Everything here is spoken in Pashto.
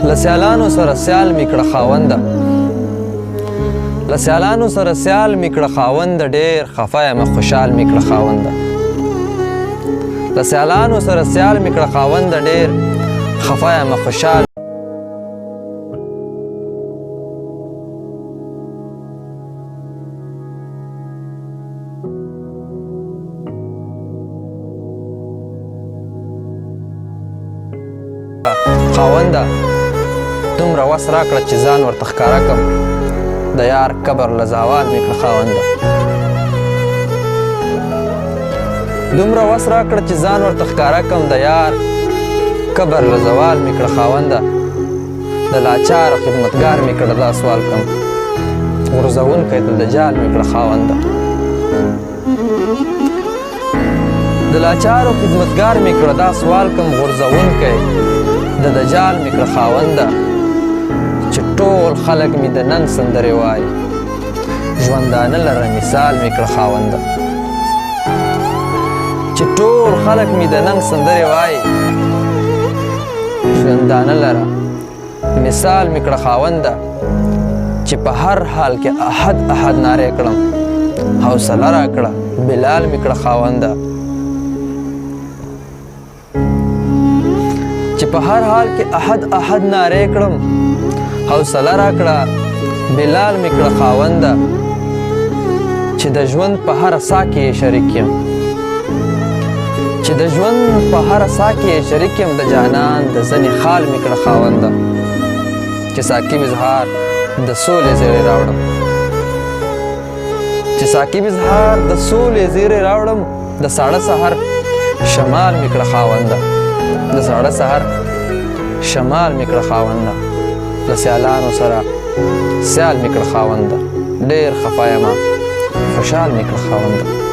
لسیالانو سره سیال میکړه خاونده لسیالانو سره سیال میکړه خاونده ډېر خفه یم خوشحال میکړه خاونده لسیالانو سره سیال میکړه خاونده ډېر خفه یم خوشحال خاونده دومره وس راکړه چې ځان ورته ښکاره کړم د یار قبر له زوال مې کړه خاونده دومره وس راکړه چې ځان ورته ښکاره کړم د یار قبر له زوال مې کړه خاونده د لاچار خدمتګار مې کړه دا سوال کړم غورځوونکی د دجال مې کړه خاونده د لاچارو خدمتګار مې کړه دا سوال کړم غورځوونکی د دجال مې کړه خاونده چې ټول خلک مې د ننګ سندرې وایي ژوندانه لره مثال مې کړه خاونده چې ټول خلک مې د ننګ سندرې وایي ژوندانه لره مثال مې کړه خاونده چې په هر حال کې احد احد نارې کړم حوصله راکړه بلال مې کړه خاونده چې په هر حال کې احد احد نارې کړم حوصله راکړه بلال مې کړه خاونده چې د ژوند په هره ساه کې یې شریک یم چې د ژوند په هره ساه کې یې شریک یم د جانان د ځنې خال مې کړه خاونده چې ساقب اظهار د سولې زیری راوړم چې ساقب اظهار د سولې زیری راوړم د ساړه سحر شمال مې کړه خاونده د ساړه سحر شمال مې کړه خاونده له سیالانو سره سیال مې کړه خاونده ډېر خفه یم خوشحال مې کړه خاونده